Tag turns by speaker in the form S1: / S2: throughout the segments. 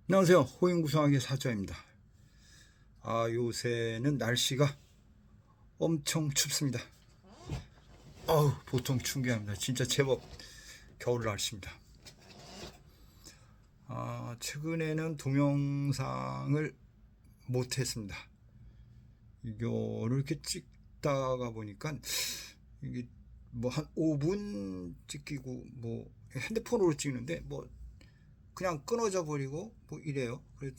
S1: 안녕하세요. 호인구성학의 사자입니다. 요새는 날씨가 엄청 춥습니다. 보통 추운 게 아닙니다. 진짜 제법 겨울 날씨입니다. 최근에는 동영상을 못했습니다. 이거를 이렇게 찍다가 보니까 이게 뭐 한 5분 찍히고 뭐 핸드폰으로 찍는데 뭐 그냥 끊어져 버리고 뭐 이래요. 그래서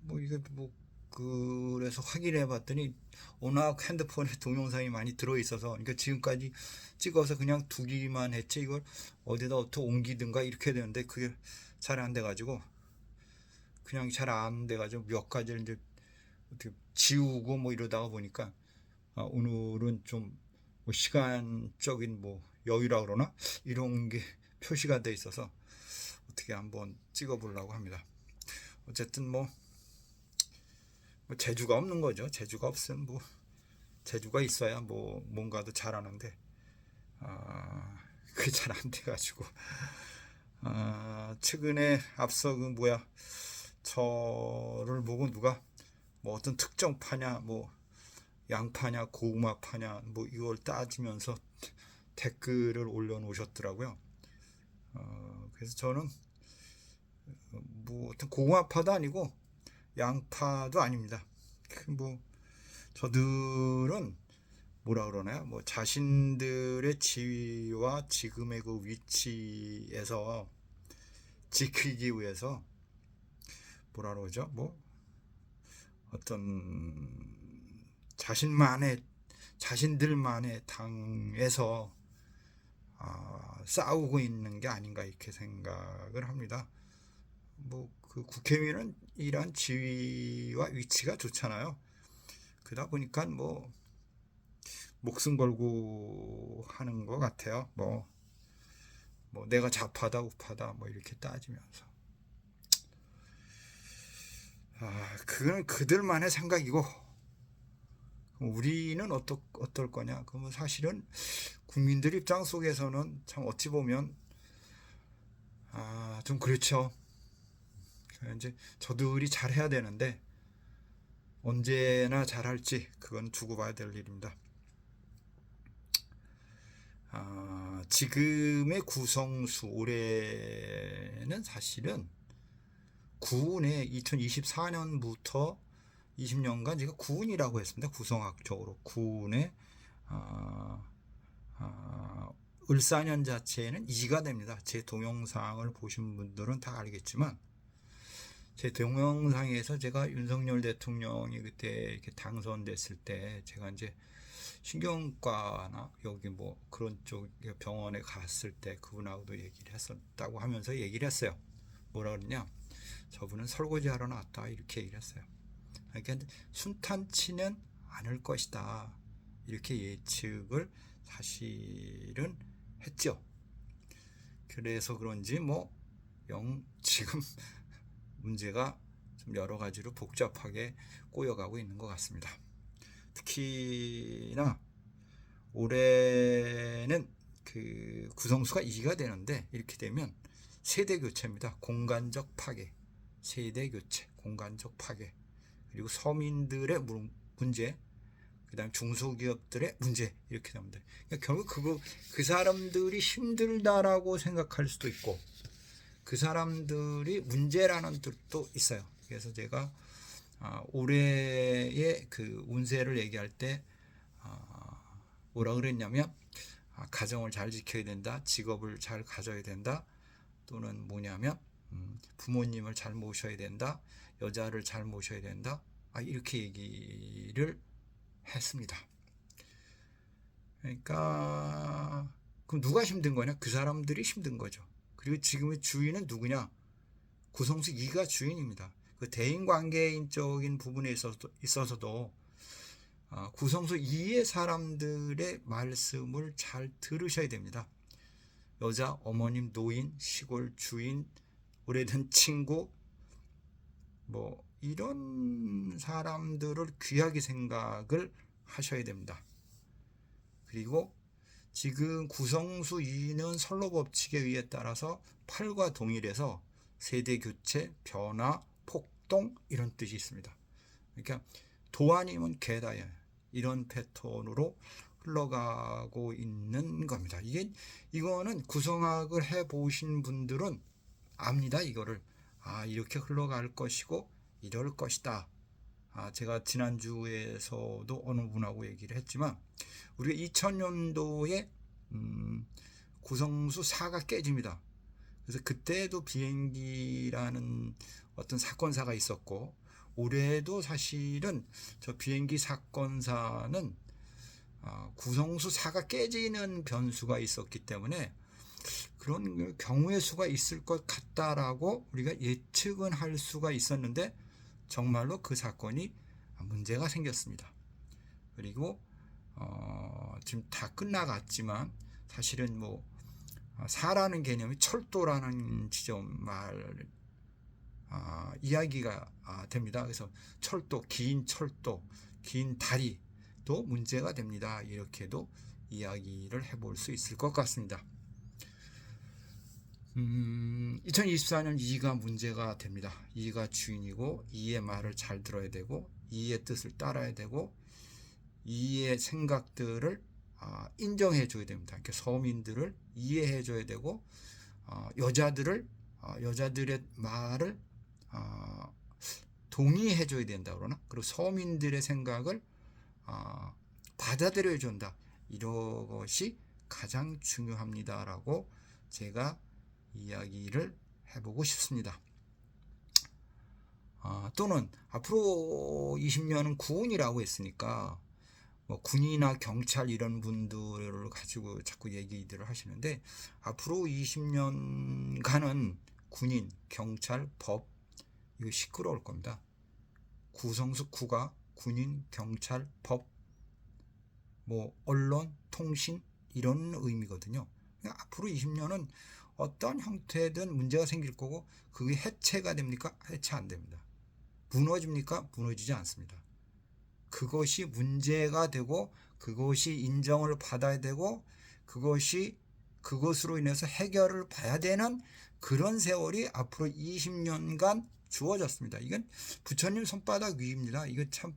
S1: 뭐 이게 뭐 그래서 확인해 봤더니 워낙 핸드폰에 동영상이 많이 들어 있어서, 그러니까 지금까지 찍어서 그냥 두기만 했지 이걸 어디다 어떻게 옮기든가 이렇게 되는데 그게 잘 안 돼 가지고, 그냥 잘 안 돼 가지고 몇 가지를 이제 어떻게 지우고 뭐 이러다가 보니까 오늘은 좀 뭐 시간적인 뭐 여유라 그러나 이런 게 표시가 돼 있어서 어떻게 한번 찍어 보려고 합니다. 어쨌든 뭐 재주가 없는 거죠. 재주가 없으면 뭐 재주가 있어야 뭐 뭔가도 잘하는데 그게 잘 안 돼가지고 최근에 앞서 그 뭐야 저를 보고 누가 뭐 어떤 특정 파냐 뭐 양파냐 고구마 파냐 뭐 이걸 따지면서 댓글을 올려놓으셨더라고요. 그래서 저는 뭐 어떤 고구마파도 아니고 양파도 아닙니다. 뭐 저들은 뭐라 그러나요? 뭐 자신들의 지위와 지금의 그 위치에서 지키기 위해서 뭐라 그러죠? 뭐 어떤 자신들만의 당에서 싸우고 있는 게 아닌가 이렇게 생각을 합니다. 뭐 그 국회의원은 이러한 지위와 위치가 좋잖아요. 그러다 보니까 뭐 목숨 걸고 하는 것 같아요. 뭐 내가 좌파다 우파다 뭐 이렇게 따지면서 그건 그들만의 생각이고 우리는 어떨 거냐. 그러면 사실은 국민들 입장 속에서는 참 어찌 보면 좀 그렇죠. 이제 저들이 잘해야 되는데 언제나 잘할지 그건 두고 봐야 될 일입니다. 지금의 구성수 올해는 사실은 구운에 2024년부터 20년간 제가 구운이라고 했습니다. 구성학적으로 구운에 을사년 자체는 2가 됩니다. 제 동영상을 보신 분들은 다 알겠지만 제 동영상에서 제가 윤석열 대통령이 그때 이렇게 당선됐을 때 제가 이제 신경과나 여기 뭐 그런 쪽 병원에 갔을 때 그분하고도 얘기를 했었다고 하면서 얘기를 했어요. 뭐라 그러냐? 저분은 설거지 하러 나왔다 이렇게 얘기를 했어요. 그러니까 순탄치는 않을 것이다 이렇게 예측을 사실은 했죠. 그래서 그런지 뭐 지금 문제가 좀 여러 가지로 복잡하게 꼬여가고 있는 것 같습니다. 특히나 올해는 그 구성수가 2가 되는데 이렇게 되면 세대 교체입니다. 공간적 파괴, 세대 교체, 공간적 파괴, 그리고 서민들의 문제, 그다음 중소기업들의 문제 이렇게 됩니다. 그러니까 결국 그 사람들이 힘들다라고 생각할 수도 있고 그 사람들이 문제라는 뜻도 있어요. 그래서 제가 올해의 그 운세를 얘기할 때 뭐라 그랬냐면 가정을 잘 지켜야 된다, 직업을 잘 가져야 된다, 또는 뭐냐면 부모님을 잘 모셔야 된다, 여자를 잘 모셔야 된다, 이렇게 얘기를 했습니다. 그러니까 그럼 누가 힘든 거냐? 그 사람들이 힘든 거죠. 그리고 지금의 주인은 누구냐? 구성수 2가 주인입니다. 그 대인관계인적인 부분에 있어서도 구성수 2의 사람들의 말씀을 잘 들으셔야 됩니다. 여자, 어머님, 노인, 시골 주인, 오래된 친구, 뭐 이런 사람들을 귀하게 생각을 하셔야 됩니다. 그리고 지금 구성수 2는 선로법칙에 의해 따라서 8과 동일해서 세대 교체, 변화, 폭동 이런 뜻이 있습니다. 그러니까 도 아니면 개다야 이런 패턴으로 흘러가고 있는 겁니다. 이거는 구성학을 해 보신 분들은 압니다. 이거를 이렇게 흘러갈 것이고 이럴 것이다. 제가 지난주에서도 어느 분하고 얘기를 했지만 우리가 2000년도에 구성수 4가 깨집니다. 그래서 그때도 비행기라는 어떤 사건사가 있었고 올해도 사실은 저 비행기 사건사는 구성수 4가 깨지는 변수가 있었기 때문에 그런 경우의 수가 있을 것 같다라고 우리가 예측은 할 수가 있었는데 정말로 그 사건이 문제가 생겼습니다. 그리고 지금 다 끝나갔지만 사실은 뭐 사라는 개념이 철도라는 지점 이야기가 됩니다. 그래서 철도, 긴 다리도 문제가 됩니다. 이렇게도 이야기를 해볼 수 있을 것 같습니다. 2024년 이가 문제가 됩니다. 이가 주인이고 이의 말을 잘 들어야 되고 이의 뜻을 따라야 되고 이의 생각들을 인정해 줘야 됩니다. 그러니까 서민들을 이해해 줘야 되고 여자들의 말을 동의해 줘야 된다 그러나 그리고 서민들의 생각을 받아들여 준다. 이것이 가장 중요합니다라고 제가 이야기를 해보고 싶습니다. 또는 앞으로 20년은 구운이라고 했으니까 뭐 군이나 경찰 이런 분들을 가지고 자꾸 얘기들을 하시는데 앞으로 20년간은 군인, 경찰, 법 이거 시끄러울 겁니다. 구성수 구가 군인, 경찰, 법, 뭐 언론, 통신 이런 의미거든요. 앞으로 20년은 어떤 형태든 문제가 생길 거고 그게 해체가 됩니까? 해체 안 됩니다. 무너집니까? 무너지지 않습니다. 그것이 문제가 되고 그것이 인정을 받아야 되고 그것으로 인해서 해결을 봐야 되는 그런 세월이 앞으로 20년간 주어졌습니다. 이건 부처님 손바닥 위입니다. 이거 참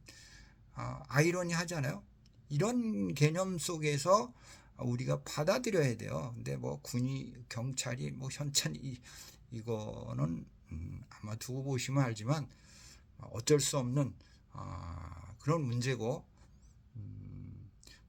S1: 아이러니하잖아요. 이런 개념 속에서 우리가 받아들여야 돼요. 근데 뭐 군이 경찰이 뭐 현찬이 이거는 아마 두고 보시면 알지만 어쩔 수 없는 그런 문제고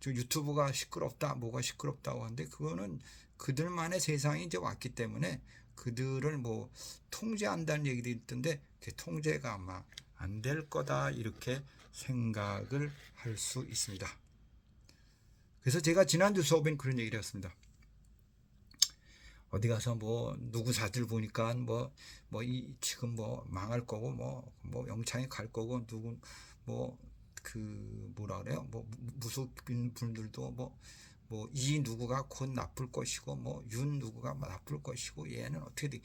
S1: 유튜브가 시끄럽다 뭐가 시끄럽다고 하는데 그거는 그들만의 세상이 이제 왔기 때문에 그들을 뭐 통제한다는 얘기도 있던데 그 통제가 아마 안 될 거다 이렇게 생각을 할 수 있습니다. 그래서 제가 지난주 수업엔 그런 얘기를 했습니다. 어디 가서 뭐 누구 사들 보니까 지금 뭐 망할 거고 뭐 영창에 갈 거고 누구 뭐 뭐라 그래요? 뭐 무속인 분들도 뭐 이 누구가 곧 나쁠 것이고 뭐 윤 누구가 나쁠 것이고 얘는 어떻게 돼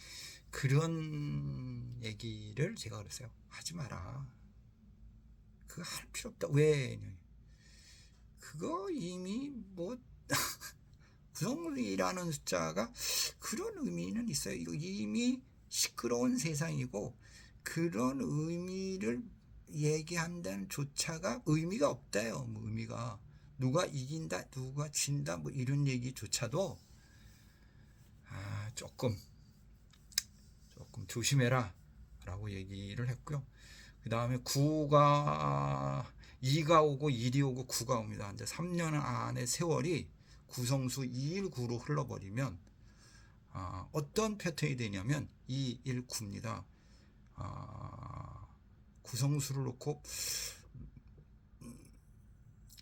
S1: 그런 얘기를 제가 그랬어요. 하지 마라. 그거 할 필요 없다. 왜? 그거 이미 뭐 구성이라는 숫자가 그런 의미는 있어요. 이거 이미 시끄러운 세상이고 그런 의미를 얘기한다는 조차가 의미가 없다요. 뭐 의미가 누가 이긴다, 누가 진다, 뭐 이런 얘기조차도 조금 조심해라라고 얘기를 했고요. 그 다음에 2가 오고 1이 오고 9가 옵니다. 이제 3년 안의 세월이 구성수 219로 흘러버리면 어떤 패턴이 되냐면 2, 1, 9입니다. 구성수를 놓고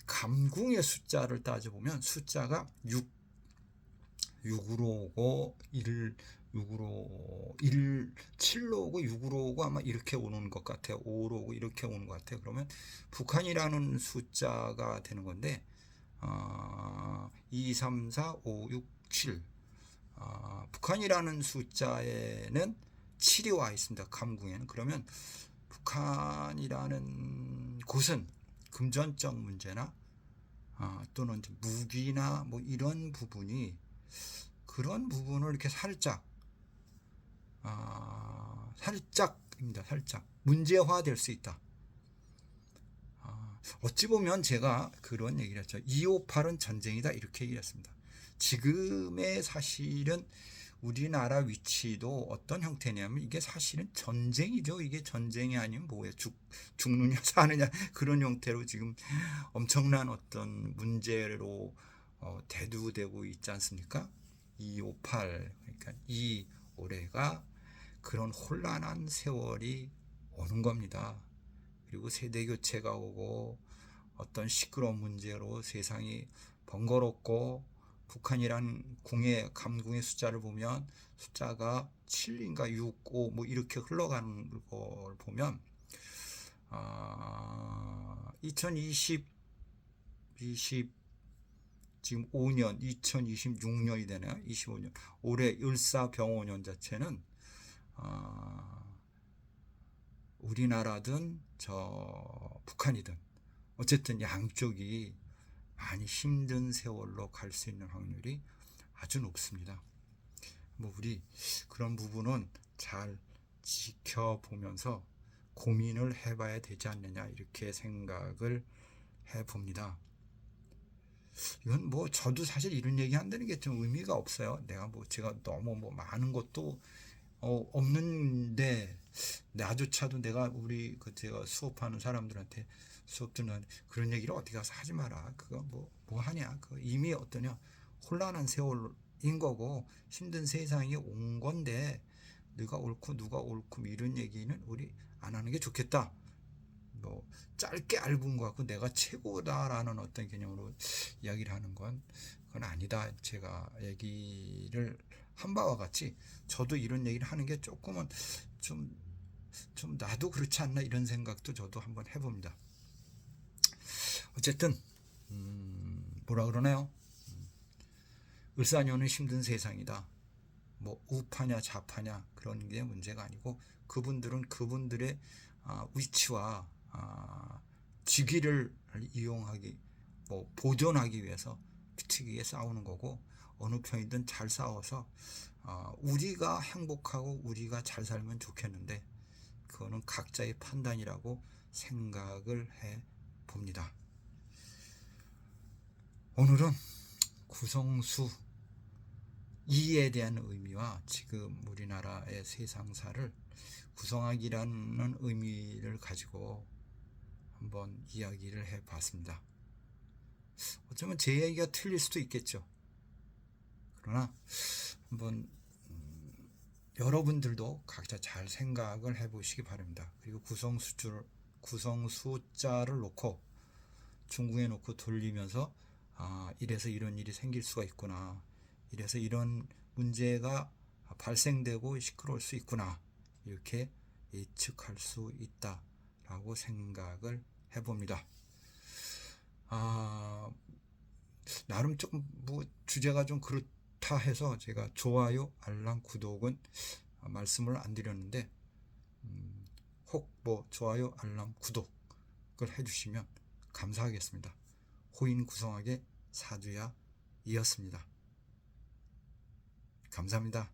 S1: 감궁의 숫자를 따져보면 숫자가 6으로 오고 7로 오고 6으로 오고 아마 이렇게 오는 것 같아요. 5로 오고 이렇게 오는 것 같아요. 그러면 북한이라는 숫자가 되는 건데 2, 3, 4, 5, 6, 7 북한이라는 숫자에는 7이 와 있습니다. 감궁에는. 그러면 북한이라는 곳은 금전적 문제나 또는 무기나 뭐 이런 부분이 그런 부분을 이렇게 살짝 살짝입니다. 살짝 문제화될 수 있다. 어찌 보면 제가 그런 얘기를 했죠. 258은 전쟁이다 이렇게 얘기했습니다. 지금의 사실은 우리나라 위치도 어떤 형태냐면 이게 사실은 전쟁이죠. 이게 전쟁이 아니면 뭐예요? 죽느냐 사느냐 그런 형태로 지금 엄청난 어떤 문제로 대두되고 있지 않습니까? 258 그러니까 이 올해가 그런 혼란한 세월이 오는 겁니다. 그리고 세대 교체가 오고 어떤 시끄러운 문제로 세상이 번거롭고 북한이란 감궁의 숫자를 보면 숫자가 7인가 6, 5 뭐 이렇게 흘러가는 걸 보면 2020 지금 5년 2026년이 되네요. 25년 올해 을사병오년 자체는 우리나라든 북한이든 어쨌든 양쪽이 많이 힘든 세월로 갈 수 있는 확률이 아주 높습니다. 뭐 우리 그런 부분은 잘 지켜보면서 고민을 해봐야 되지 않느냐 이렇게 생각을 해봅니다. 이건 뭐 저도 사실 이런 얘기 한다는 게 좀 의미가 없어요. 제가 너무 많은 것도 없는데 나조차도 내가 제가 수업하는 사람들한테 수업 듣는 그런 얘기를 어디 가서 하지 마라. 그거 뭐 하냐. 이미 어떠냐. 혼란한 세월인 거고 힘든 세상이 온 건데 누가 옳고 누가 옳고 이런 얘기는 우리 안 하는 게 좋겠다. 뭐 짧게 앓은 것 같고 내가 최고다라는 어떤 개념으로 이야기를 하는 그건 아니다. 제가 얘기를 한 바와 같이 저도 이런 얘기를 하는 게 조금은 좀 나도 그렇지 않나 이런 생각도 저도 한번 해봅니다. 어쨌든 뭐라 그러나요? 을사년은 힘든 세상이다. 뭐 우파냐 좌파냐 그런 게 문제가 아니고 그분들은 그분들의 위치와 직위를 이용하기 보존하기 위해서 피튀기게 싸우는 거고 어느 편이든 잘 싸워서 우리가 행복하고 우리가 잘 살면 좋겠는데 그거는 각자의 판단이라고 생각을 해 봅니다. 오늘은 구성수 2에 대한 의미와 지금 우리나라의 세상사를 구성하기라는 의미를 가지고 한번 이야기를 해 봤습니다. 어쩌면 제 얘기가 틀릴 수도 있겠죠. 그러나 한번 여러분들도 각자 잘 생각을 해 보시기 바랍니다. 그리고 구성수자를 놓고 중궁에 놓고 돌리면서 이래서 이런 일이 생길 수가 있구나. 이래서 이런 문제가 발생되고 시끄러울 수 있구나. 이렇게 예측할 수 있다라고 생각을 해봅니다. 나름 조금 주제가 좀 그렇다 해서 제가 좋아요, 알람, 구독은 말씀을 안 드렸는데 혹 좋아요, 알람, 구독을 해주시면 감사하겠습니다. 호인 구성하게 사주야 이었습니다. 감사합니다.